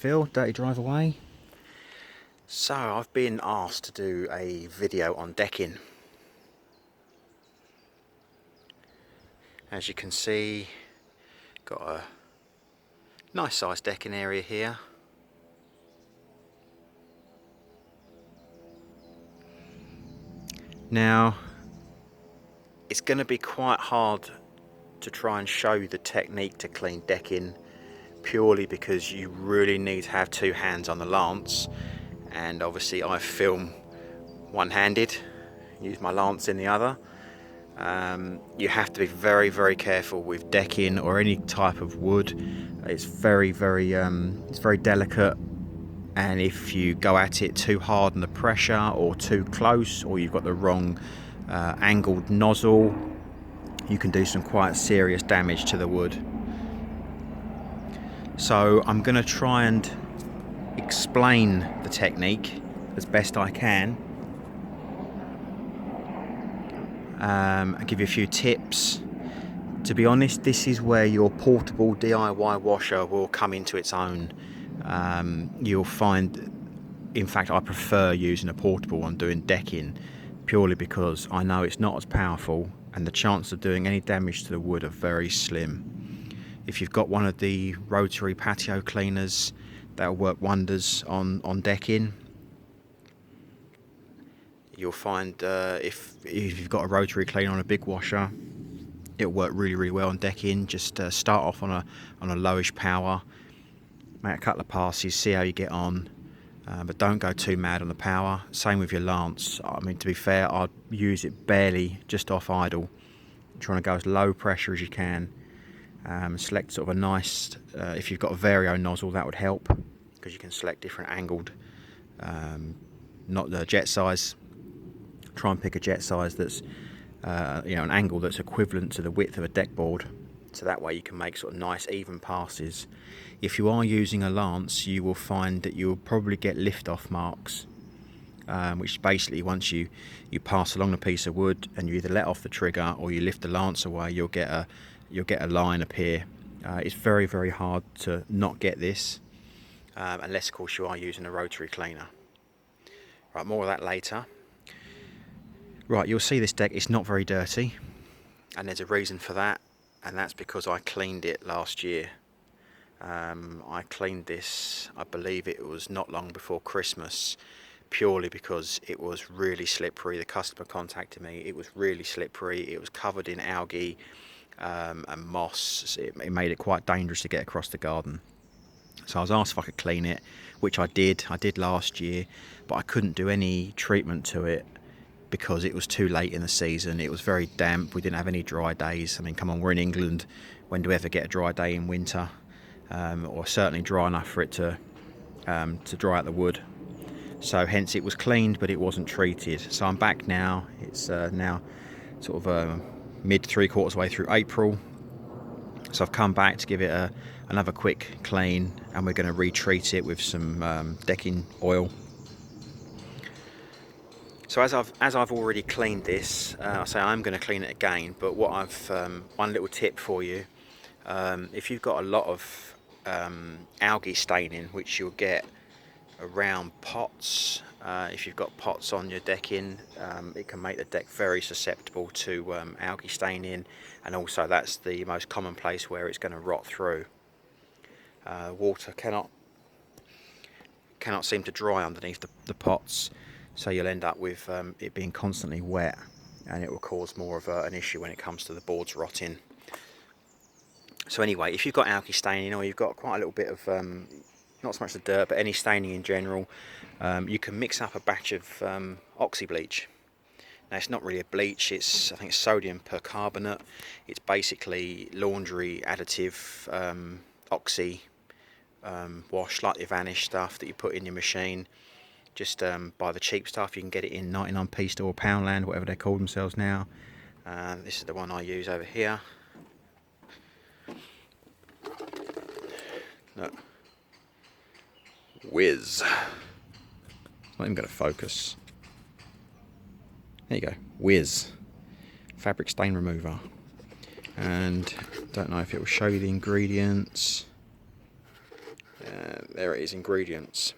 Phil, Dirty Drive Away. So I've been asked to do a video on decking. As you can see, got a nice sized decking area here. Now, it's going to be quite hard to try and show you the technique to clean decking, purely because you really need to have two hands on the lance, and obviously I film one-handed, use my lance in the other. You have to be very careful with decking or any type of wood. It's very delicate, and if you go at it too hard on the pressure or too close, or you've got the wrong angled nozzle, you can do some quite serious damage to the wood. So I'm going to try and explain the technique as best I can, and give you a few tips. To be honest, this is where your portable DIY washer will come into its own. You'll find, in fact, I prefer using a portable when doing decking, purely because I know it's not as powerful and the chance of doing any damage to the wood are very slim. If you've got one of the rotary patio cleaners, that'll work wonders on decking. You'll find if you've got a rotary cleaner on a big washer, it'll work really well on decking. Just start off on a lowish power, make a couple of passes, see how you get on, but don't go too mad on the power. Same with your lance. I mean, to be fair, I'd use it barely, just off idle, trying to go as low pressure as you can. Select sort of a nice, if you've got a vario nozzle, that would help, because you can select different angled, not the jet size. Try and pick a jet size that's an angle that's equivalent to the width of a deck board, so that way you can make sort of nice even passes. If you are using a lance, you will find that you'll probably get lift off marks, which basically, once you pass along a piece of wood and you either let off the trigger or you lift the lance away, you'll get a line appear. It's very hard to not get this, unless of course you are using a rotary cleaner. Right, more of that later. Right, you'll see this deck, it's not very dirty, and there's a reason for that, and that's because I cleaned it last year. I cleaned this, I believe it was not long before Christmas, purely because it was really slippery. The customer contacted me, it was really slippery, it was covered in algae and moss. It made it quite dangerous to get across the garden. So I was asked if I could clean it, which I did last year, but I couldn't do any treatment to it because it was too late in the season. It was very damp, we didn't have any dry days. I mean, come on, we're in England, when do we ever get a dry day in winter? Or certainly dry enough for it to dry out the wood. So hence it was cleaned, but it wasn't treated. So I'm back now. It's now sort of mid 3/4 way through April. So I've come back to give it another quick clean, and we're going to retreat it with some decking oil. So as I've already cleaned this, I say I'm going to clean it again. But what one little tip for you: if you've got a lot of algae staining, which you'll get around pots, if you've got pots on your decking, it can make the deck very susceptible to algae staining, and also that's the most common place where it's going to rot through. Water cannot seem to dry underneath the pots, so you'll end up with it being constantly wet, and it will cause more of an issue when it comes to the boards rotting. So anyway, if you've got algae staining, or you've got quite a little bit of not so much the dirt, but any staining in general, you can mix up a batch of oxy bleach. Now, it's not really a bleach, I think it's sodium percarbonate. It's basically laundry additive, oxy wash, like the Vanish stuff that you put in your machine. Just buy the cheap stuff. You can get it in 99p store, Poundland, whatever they call themselves now. This is the one I use over here. Look. Whiz. It's not even going to focus. There you go. Whiz. Fabric stain remover. And don't know if it will show you the ingredients. There it is, ingredients.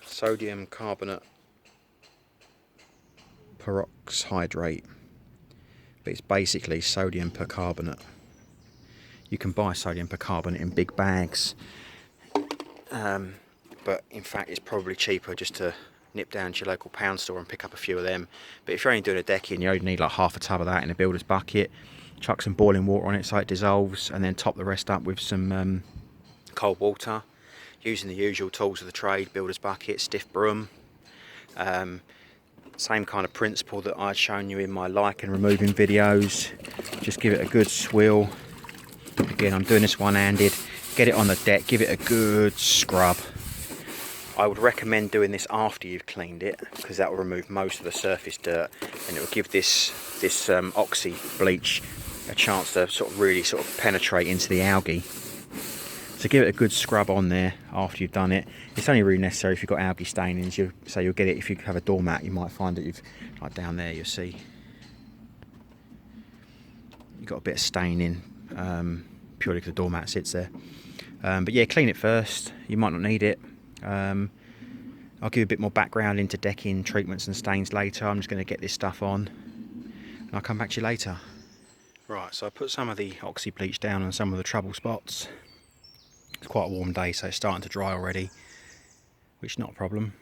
Sodium carbonate peroxyhydrate, but it's basically sodium percarbonate. You can buy sodium percarbonate in big bags, but in fact it's probably cheaper just to nip down to your local pound store and pick up a few of them. But if you're only doing a decking, you only need like half a tub of that in a builder's bucket. Chuck some boiling water on it so it dissolves, and then top the rest up with some cold water, using the usual tools of the trade: builder's bucket, stiff broom. Same kind of principle that I'd shown you in my lichen removing videos. Just give it a good swill. Again, I'm doing this one-handed. Get it on the deck, give it a good scrub. I would recommend doing this after you've cleaned it, because that will remove most of the surface dirt, and it will give this oxy bleach a chance to really penetrate into the algae. So give it a good scrub on there after you've done it. It's only really necessary if you've got algae stainings. So you'll get it if you have a doormat. You might find that you've, like down there, you'll see you've got a bit of staining, purely because the doormat sits there. But yeah, clean it first. You might not need it. I'll give you a bit more background into decking treatments and stains later. I'm just going to get this stuff on, and I'll come back to you later. Right, so I put some of the oxy bleach down on some of the trouble spots. It's quite a warm day, so it's starting to dry already, which is not a problem.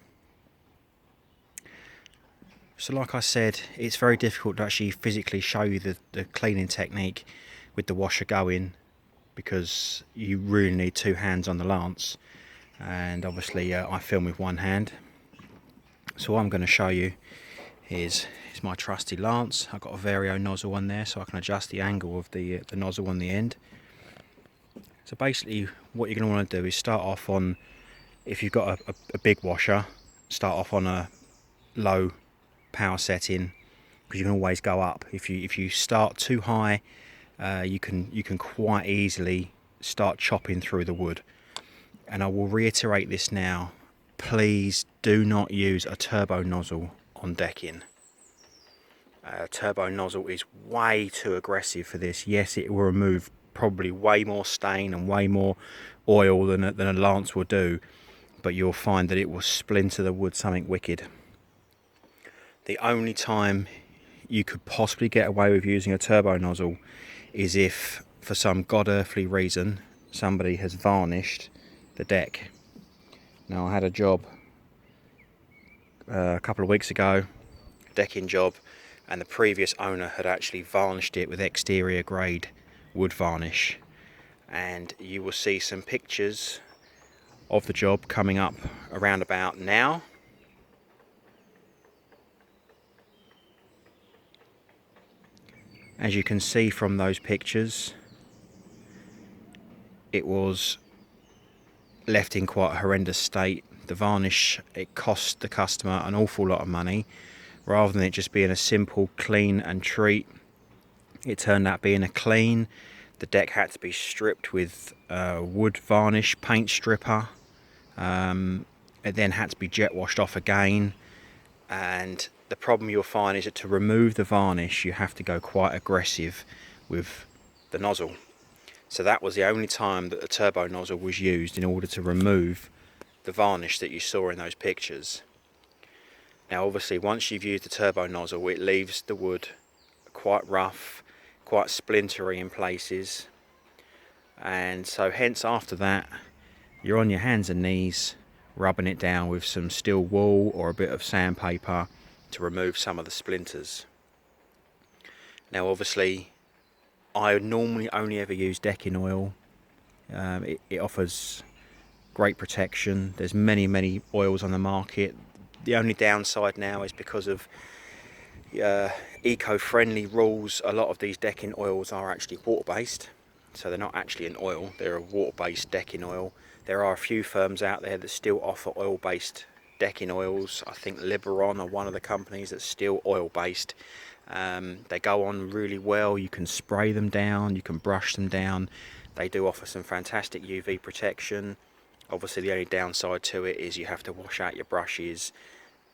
So like I said, it's very difficult to actually physically show you the cleaning technique with the washer going, because you really need two hands on the lance, and obviously I film with one hand. So what I'm going to show you is my trusty lance. I've got a Vario nozzle on there, so I can adjust the angle of the nozzle on the end. So basically what you're going to want to do is start off on, if you've got a big washer, start off on a low power setting, because you can always go up. If you start too high, you can quite easily start chopping through the wood. And I will reiterate this now: please do not use a turbo nozzle on decking. A turbo nozzle is way too aggressive for this. Yes, it will remove probably way more stain and way more oil than a lance will do, but you'll find that it will splinter the wood something wicked. The only time you could possibly get away with using a turbo nozzle is if, for some god earthly reason, somebody has varnished the deck. Now, I had a job a couple of weeks ago, a decking job, and the previous owner had actually varnished it with exterior grade wood varnish, and you will see some pictures of the job coming up around about now. As you can see from those pictures, it was left in quite a horrendous state. The varnish, it cost the customer an awful lot of money. Rather than it just being a simple clean and treat, it turned out being a clean. The deck had to be stripped with wood varnish paint stripper. It then had to be jet washed off again, and the problem you'll find is that to remove the varnish you have to go quite aggressive with the nozzle. So that was the only time that the turbo nozzle was used, in order to remove the varnish that you saw in those pictures. Now obviously once you've used the turbo nozzle, it leaves the wood quite rough, quite splintery in places, and so hence after that you're on your hands and knees rubbing it down with some steel wool or a bit of sandpaper to remove some of the splinters. Now obviously I normally only ever use decking oil. It offers great protection. There's many oils on the market. The only downside now is because of eco-friendly rules, a lot of these decking oils are actually water-based, so they're not actually an oil, they're a water-based decking oil. There are a few firms out there that still offer oil-based decking oils. I think Liberon are one of the companies that's still oil-based. They go on really well. You can spray them down, you can brush them down. They do offer some fantastic UV protection. Obviously the only downside to it is you have to wash out your brushes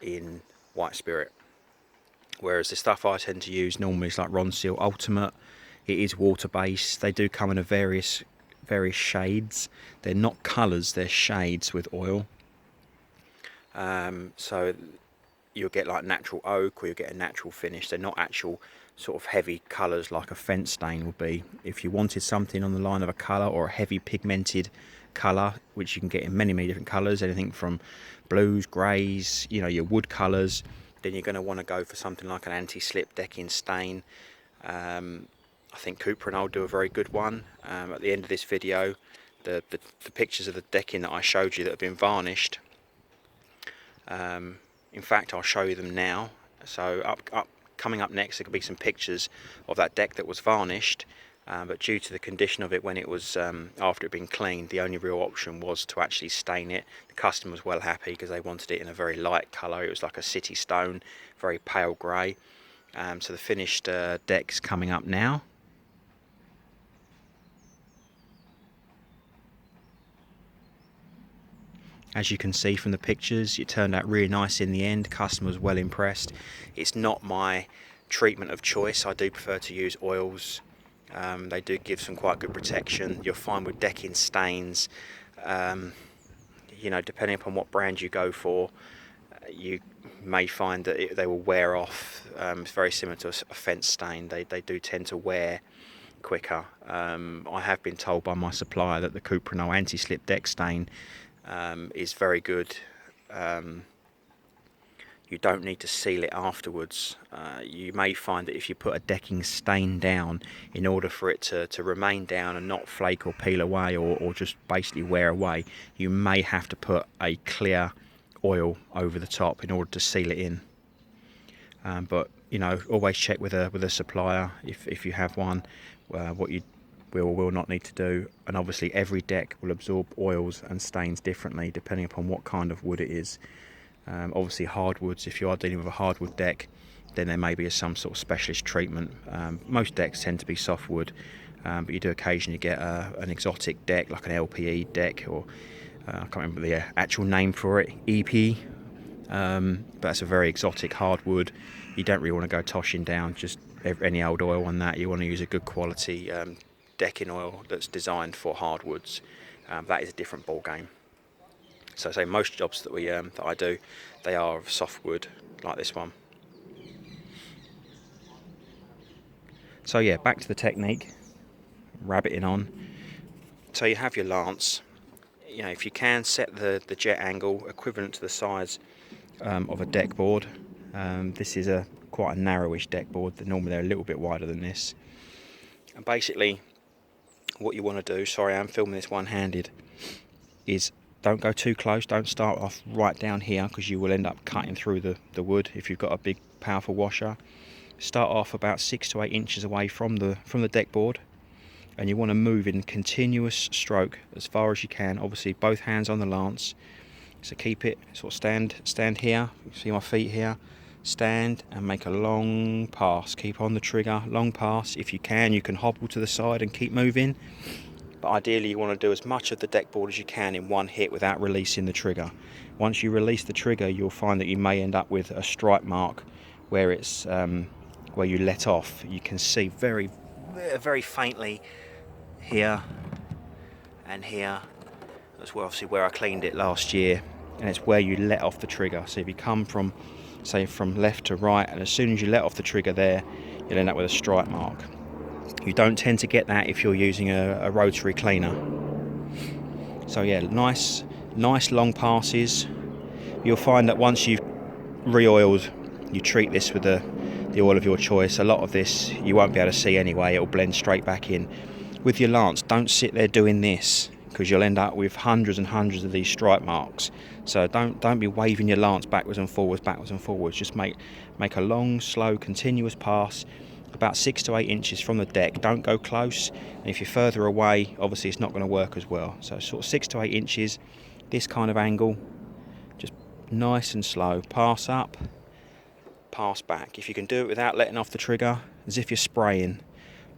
in white spirit. Whereas the stuff I tend to use normally is like Ron Seal Ultimate. It is water based. They do come in a various various shades. They're not colours, they're shades with oil. So you'll get like natural oak, or you'll get a natural finish. They're not actual sort of heavy colours like a fence stain would be. If you wanted something on the line of a colour, or a heavy pigmented colour, which you can get in many different colours, anything from blues, greys, you know, your wood colours, then you're going to want to go for something like an anti-slip decking stain. I think Cuprinol do a very good one. At the end of this video, the pictures of the decking that I showed you that have been varnished, in fact I'll show you them now. So coming up next, there could be some pictures of that deck that was varnished, but due to the condition of it when it was after it had been cleaned, the only real option was to actually stain it. The customer was well happy because they wanted it in a very light colour. It was like a city stone, very pale grey. So the finished deck's coming up now. As you can see from the pictures, it turned out really nice in the end. Customer was well impressed. It's not my treatment of choice. I do prefer to use oils. They do give some quite good protection. You'll find with decking stains, you know, depending upon what brand you go for, you may find that they will wear off. It's very similar to a fence stain. They do tend to wear quicker. I have been told by my supplier that the Cuprinol anti-slip deck stain is very good. You don't need to seal it afterwards. You may find that if you put a decking stain down, in order for it to remain down and not flake or peel away, or just basically wear away, you may have to put a clear oil over the top in order to seal it in. But you know, always check with a supplier if you have one, what you will or will not need to do. And obviously every deck will absorb oils and stains differently depending upon what kind of wood it is. Obviously hardwoods, if you are dealing with a hardwood deck, then there may be some sort of specialist treatment. Most decks tend to be softwood, but you do occasionally get an exotic deck like an LPE deck, or I can't remember the actual name for it, EP, but that's a very exotic hardwood. You don't really want to go toshing down just any old oil on that. You want to use a good quality decking oil that's designed for hardwoods. That is a different ball game. So I say most jobs that I do, they are of softwood like this one. So yeah, back to the technique, rabbiting on. So you have your lance. You know, if you can set the jet angle equivalent to the size of a deck board. This is quite a narrowish deck board. Normally they're a little bit wider than this. And basically what you want to do, sorry I'm filming this one-handed, is don't go too close. Don't start off right down here, because you will end up cutting through the wood if you've got a big powerful washer. Start off about 6 to 8 inches away from the deck board, and you want to move in continuous stroke as far as you can. Obviously both hands on the lance, so keep it sort of stand here. You see my feet here. Stand and make a long pass. Keep on the trigger, long pass. If you can hobble to the side and keep moving, but ideally you want to do as much of the deck board as you can in one hit without releasing the trigger. Once you release the trigger, you'll find that you may end up with a stripe mark where it's where you let off. You can see very faintly here and here. That's where obviously where I cleaned it last year, and it's where you let off the trigger. So if you come from, say, from left to right, and as soon as you let off the trigger there, you'll end up with a stripe mark. You don't tend to get that if you're using a rotary cleaner. So yeah, nice long passes. You'll find that once you've re-oiled, you treat this with the oil of your choice. A lot of this you won't be able to see anyway. It'll blend straight back in. With your lance, don't sit there doing this, because you'll end up with hundreds and hundreds of these stripe marks. So don't be waving your lance backwards and forwards. Just make a long, slow, continuous pass about 6 to 8 inches from the deck. Don't go close, and if you're further away, obviously it's not going to work as well. So sort of 6 to 8 inches, this kind of angle, just nice and slow. Pass up, pass back. If you can do it without letting off the trigger, as if you're spraying,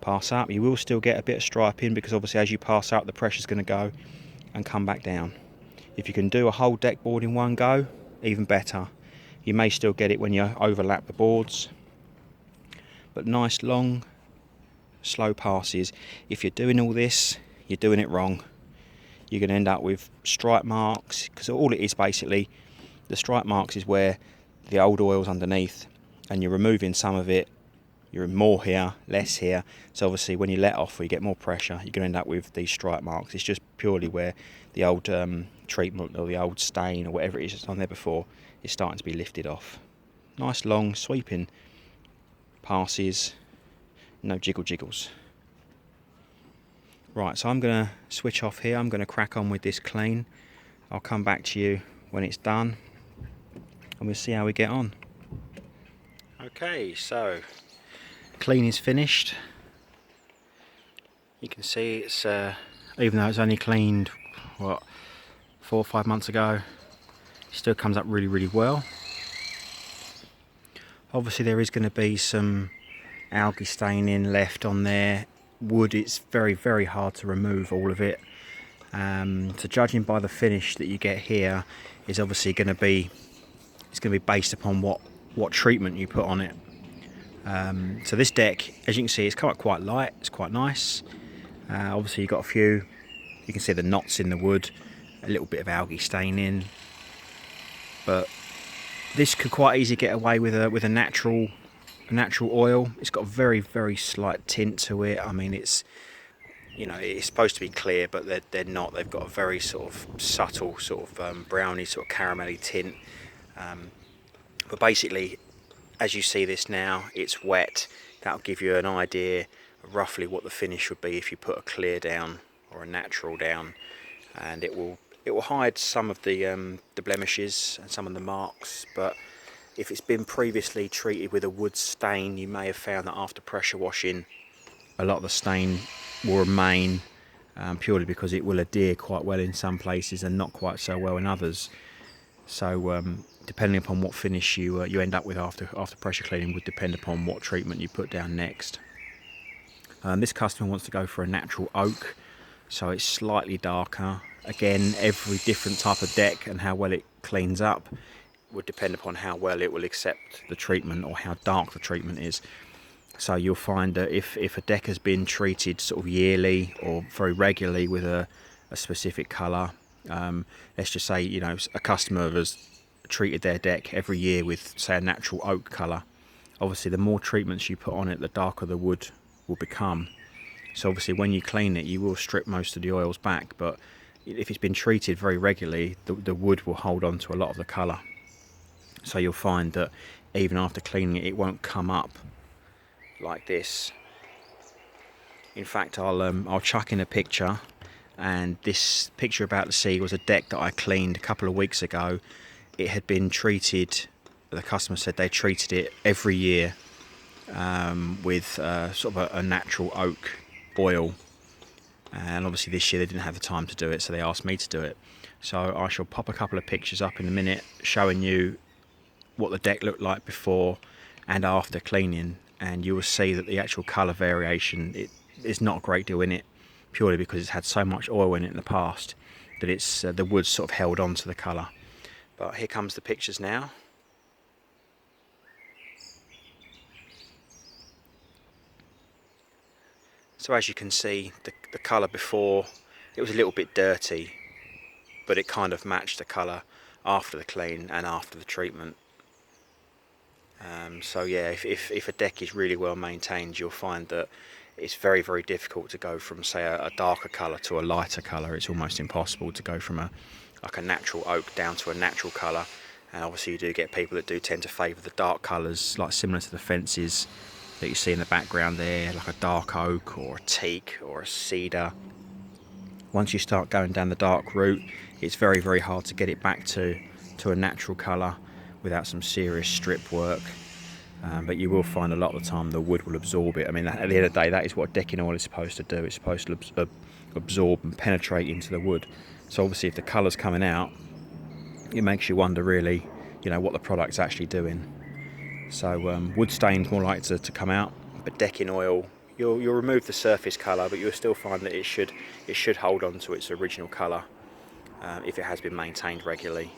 pass up. You will still get a bit of striping, because obviously as you pass up, the pressure's going to go and come back down. If you can do a whole deck board in one go, even better. You may still get it when you overlap the boards, but nice long slow passes. If you're doing all this, you're doing it wrong. You're going to end up with stripe marks, because all it is basically, the stripe marks is where the old oil's underneath, and you're removing some of it. You're more here, less here. So obviously when you let off or you get more pressure, you're going to end up with these stripe marks. It's just purely where the old treatment or the old stain or whatever it is that's on there before is starting to be lifted off. Nice long sweeping passes, no jiggles. Right, so I'm going to switch off here. I'm going to crack on with this clean. I'll come back to you when it's done and we'll see how we get on. Okay, so clean is finished. You can see it's, even though it's only cleaned, what, 4 or 5 months ago, it still comes up really well. Obviously there is going to be some algae staining left on there. Wood, it's very hard to remove all of it. So judging by the finish that you get here is obviously going to be, it's going to be based upon what treatment you put on it. So this deck, as you can see, it's come up quite light. It's quite nice. Obviously you've got a few, you can see the knots in the wood, a little bit of algae staining, but this could quite easily get away with a natural oil. It's got a very slight tint to it. I mean, it's, you know, it's supposed to be clear, but they're not. They've got a very sort of subtle sort of browny sort of caramelly tint. But basically, as you see this now, it's wet. That'll give you an idea of roughly what the finish would be if you put a clear down or a natural down, and it will hide some of the blemishes and some of the marks. But if it's been previously treated with a wood stain, you may have found that after pressure washing, a lot of the stain will remain, purely because it will adhere quite well in some places and not quite so well in others. So depending upon what finish you end up with after pressure cleaning would depend upon what treatment you put down next. This customer wants to go for a natural oak, so it's slightly darker. Again, every different type of deck and how well it cleans up would depend upon how well it will accept the treatment or how dark the treatment is. So you'll find that if a deck has been treated sort of yearly or very regularly with a specific colour, let's just say, you know, a customer has treated their deck every year with, say, a natural oak colour. Obviously the more treatments you put on it, the darker the wood will become. So obviously when you clean it, you will strip most of the oils back, but if it's been treated very regularly, the wood will hold on to a lot of the colour. So you'll find that even after cleaning it, it won't come up like this. In fact, I'll chuck in a picture, and this picture about to see was a deck that I cleaned a couple of weeks ago. It had been treated, the customer said they treated it every year with sort of a natural oak oil, and obviously this year they didn't have the time to do it, so they asked me to do it. So I shall pop a couple of pictures up in a minute showing you what the deck looked like before and after cleaning, and you will see that the actual colour variation, is not a great deal in it, purely because it's had so much oil in it in the past that it's the wood's sort of held on to the colour. But here comes the pictures now. So as you can see, the colour before, it was a little bit dirty, but it kind of matched the colour after the clean and after the treatment. So yeah, if a deck is really well maintained, you'll find that it's very difficult to go from, say, a darker colour to a lighter colour. It's almost impossible to go from like a natural oak down to a natural colour. And obviously you do get people that do tend to favour the dark colours, like similar to the fences that you see in the background there, like a dark oak or a teak or a cedar. Once you start going down the dark route, it's very hard to get it back to a natural colour without some serious strip work. But you will find a lot of the time the wood will absorb it. I mean, at the end of the day, that is what decking oil is supposed to do. It's supposed to absorb and penetrate into the wood. So obviously if the colour's coming out, it makes you wonder really, you know, what the product's actually doing. So wood stain's more likely to come out, but decking oil, you'll remove the surface colour, but you'll still find that it should hold on to its original colour if it has been maintained regularly.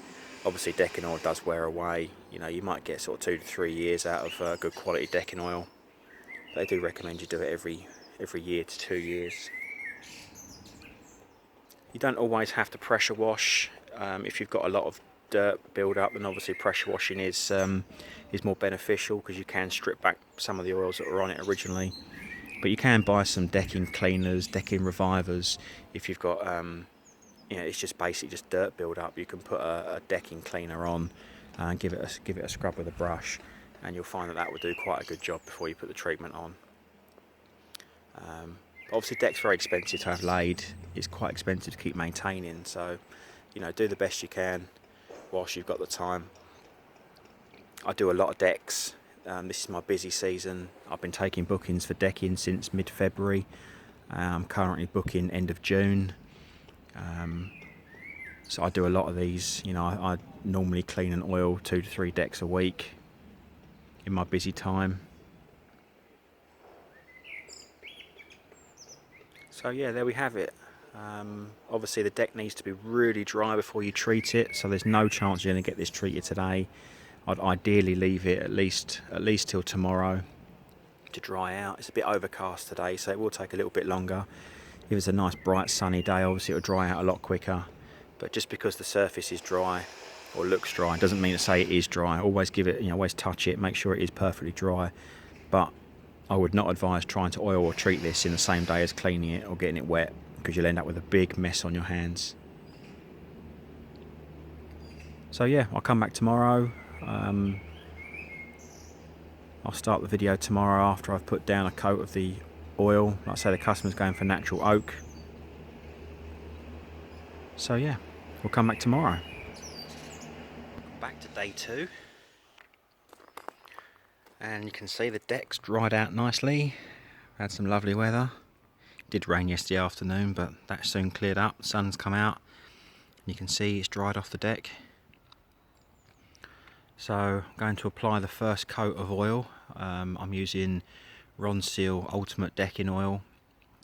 Obviously decking oil does wear away. You know, you might get sort of 2 to 3 years out of good quality decking oil. They do recommend you do it every year to 2 years. You don't always have to pressure wash. If you've got a lot of dirt build up, then obviously pressure washing is more beneficial, because you can strip back some of the oils that were on it originally. But you can buy some decking cleaners, decking revivers. If you've got it's just basically just dirt build up. You can put a decking cleaner on and give it a scrub with a brush, and you'll find that will do quite a good job before you put the treatment on. Obviously, deck's very expensive to have laid. It's quite expensive to keep maintaining. So, do the best you can whilst you've got the time. I do a lot of decks. This is my busy season. I've been taking bookings for decking since mid-February. I'm currently booking end of June. So I do a lot of these. I normally clean and oil 2 to 3 decks a week in my busy time. So yeah, there we have it. Obviously the deck needs to be really dry before you treat it, so there's no chance you're going to get this treated today. I'd ideally leave it at least till tomorrow to dry out. It's a bit overcast today, so it will take a little bit longer. If it's a nice bright sunny day, obviously it'll dry out a lot quicker. But just because the surface is dry or looks dry doesn't mean to say it is dry. Always give it, always touch it, make sure it is perfectly dry. But I would not advise trying to oil or treat this in the same day as cleaning it or getting it wet, because you'll end up with a big mess on your hands. So yeah, I'll come back tomorrow. I'll start the video tomorrow after I've put down a coat of the oil. Like I say, the customer's going for natural oak. So yeah, we'll come back tomorrow. Back to day 2. And you can see the deck's dried out nicely. Had some lovely weather. It did rain yesterday afternoon, but that soon cleared up. The sun's come out. You can see it's dried off the deck. So I'm going to apply the first coat of oil. I'm using Ronseal Ultimate Decking Oil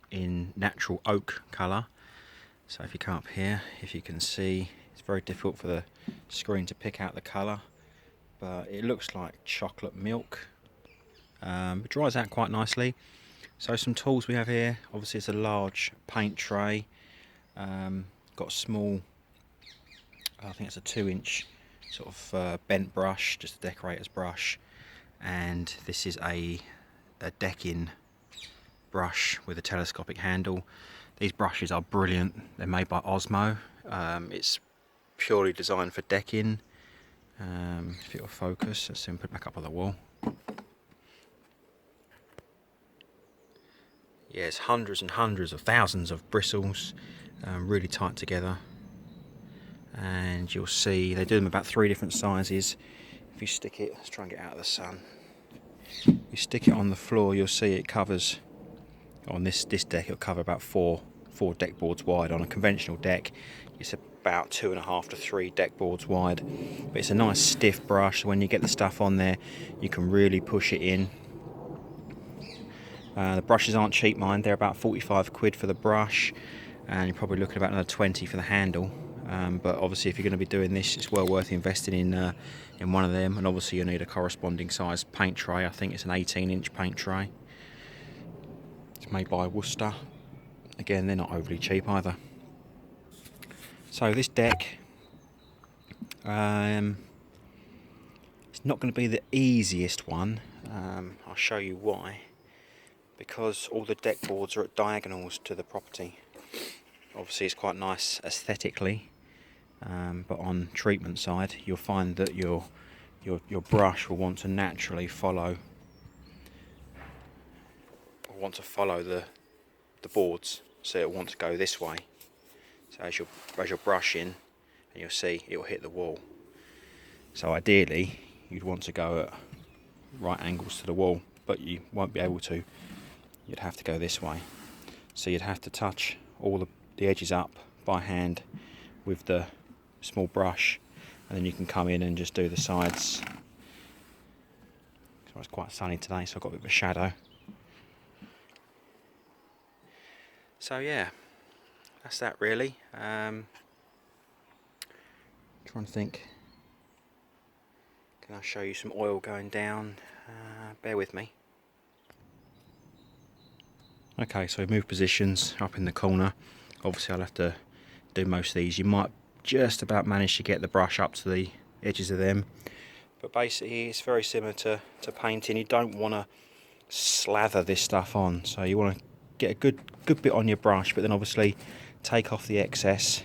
in natural oak colour. So if you come up here, if you can see, it's very difficult for the screen to pick out the colour, but it looks like chocolate milk. It dries out quite nicely. So some tools we have here, obviously it's a large paint tray, got a small, I think it's a 2-inch sort of bent brush, just a decorator's brush, and this is a decking brush with a telescopic handle. These brushes are brilliant. They're made by Osmo. It's purely designed for decking. If it'll focus, let's see, put it back up on the wall. Yeah, it's hundreds and hundreds of thousands of bristles, really tight together. And you'll see they do them about 3 different sizes. If you stick it, let's try and get out of the sun. You stick it on the floor, you'll see it covers, on this deck, it'll cover about four deck boards wide. On a conventional deck, it's about 2.5 to 3 deck boards wide. But it's a nice stiff brush, so when you get the stuff on there, you can really push it in. The brushes aren't cheap, mind. They're about 45 quid for the brush, and you're probably looking at about another 20 for the handle. But obviously, if you're going to be doing this, it's well worth investing in one of them. And obviously, you'll need a corresponding size paint tray. I think it's an 18-inch paint tray. It's made by Worcester. Again, they're not overly cheap either. So this deck, it's not going to be the easiest one. I'll show you why. Because all the deck boards are at diagonals to the property. Obviously, it's quite nice aesthetically, but on treatment side, you'll find that your brush will want to naturally follow, the boards, so it'll want to go this way. So as you're brushing, and you'll see it will hit the wall. So ideally, you'd want to go at right angles to the wall, but you won't be able to. You'd have to go this way. So you'd have to touch all the edges up by hand with the small brush, and then you can come in and just do the sides. So it's quite sunny today, so I've got a bit of a shadow. So yeah, that's that really. Trying to think, can I show you some oil going down? Bear with me. Okay, so we've moved positions up in the corner. Obviously I'll have to do most of these. You might just about manage to get the brush up to the edges of them, but basically it's very similar to painting. You don't want to slather this stuff on, so you want to get a good bit on your brush, but then obviously take off the excess,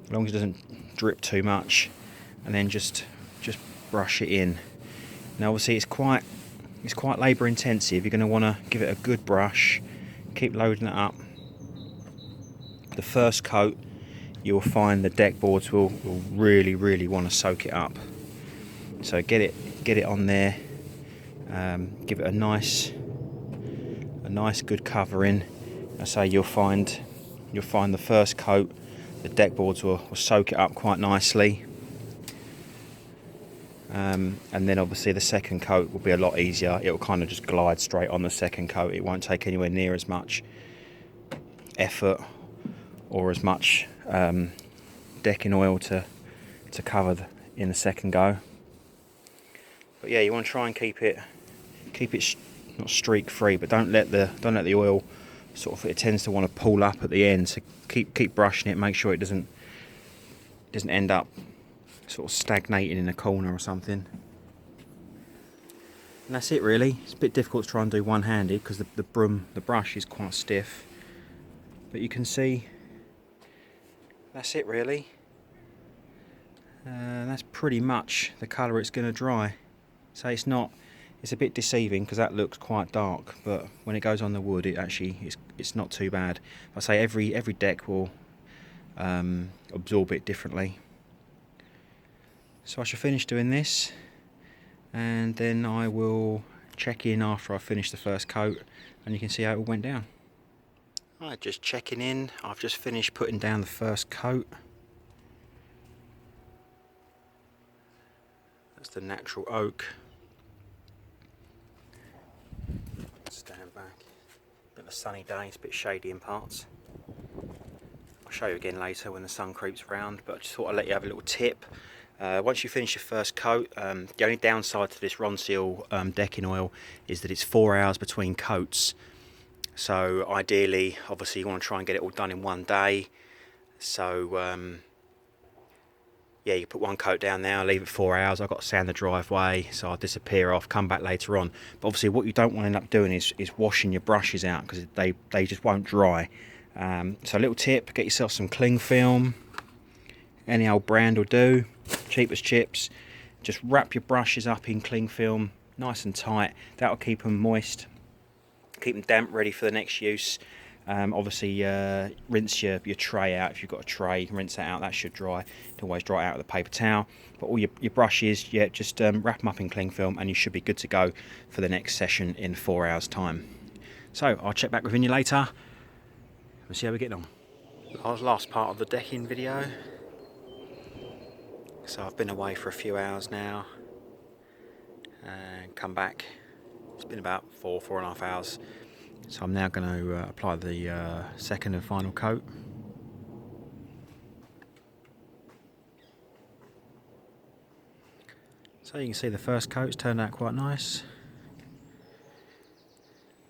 as long as it doesn't drip too much, and then just brush it in. Now obviously it's quite labour intensive. You're going to want to give it a good brush, keep loading it up. The first coat, you'll find the deck boards will really want to soak it up, so get it on there. Give it a nice good covering. I say you'll find the first coat, the deck boards will soak it up quite nicely, and then obviously the second coat will be a lot easier. It will kind of just glide straight on the second coat. It won't take anywhere near as much effort or as much decking oil to cover in the second go. But yeah, you want to try and keep it not streak free, but don't let the oil sort of, it tends to want to pull up at the end, so keep brushing it. Make sure it doesn't end up sort of stagnating in a corner or something. And that's it really. It's a bit difficult to try and do one-handed because the brush is quite stiff, but you can see that's it really. That's pretty much the colour it's going to dry. So it's a bit deceiving because that looks quite dark, but when it goes on the wood, it's not too bad. I say every deck will absorb it differently. So I shall finish doing this, and then I will check in after I finish the first coat, and you can see how it all went down. Alright, just checking in. I've just finished putting down the first coat. That's the natural oak. Stand back. Bit of a sunny day, it's a bit shady in parts. I'll show you again later when the sun creeps around, but I just thought I'd let you have a little tip. Once you finish your first coat, the only downside to this Ronseal decking oil is that it's 4 hours between coats. So ideally, obviously you want to try and get it all done in one day. So yeah, you put one coat down now, leave it 4 hours. I've got to sand the driveway, so I'll disappear off, come back later on. But obviously what you don't want to end up doing is washing your brushes out, because they just won't dry. So a little tip, get yourself some cling film. Any old brand will do, cheap as chips. Just wrap your brushes up in cling film, nice and tight. That'll keep them moist, keep them damp, ready for the next use. Obviously rinse your tray out. If you've got a tray, rinse that out, that should dry. You can always dry it out with a paper towel. But all your brushes, yeah, just wrap them up in cling film, and you should be good to go for the next session in 4 hours time. So I'll check back with you later. We'll see how we're getting on. Last part of the decking video. So I've been away for a few hours now and come back. It's been about 4.5 hours. So I'm now going to apply the second and final coat. So you can see the first coat's turned out quite nice.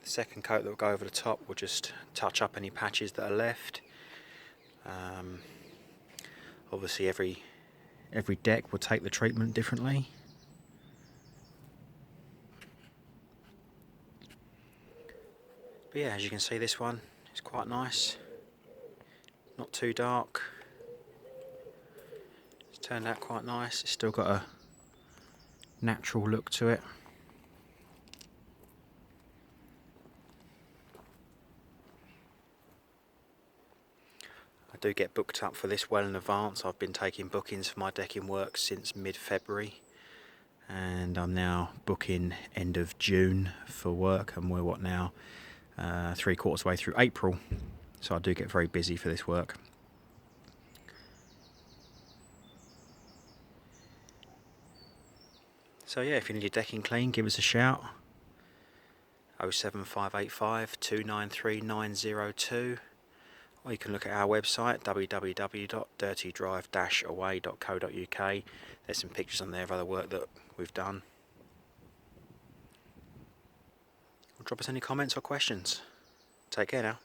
The second coat that will go over the top will just touch up any patches that are left. Obviously every deck will take the treatment differently. But yeah, as you can see, this one is quite nice, not too dark. It's turned out quite nice. It's still got a natural look to it. I do get booked up for this well in advance. I've been taking bookings for my decking work since mid-February, and I'm now booking end of June for work, and we're what now? 3/4 way through April, so I do get very busy for this work. So yeah, if you need your decking clean, give us a shout. 07585 293 902, or you can look at our website www.dirtydrive-away.co.uk. There's some pictures on there of other work that we've done. Drop us any comments or questions. Take care now.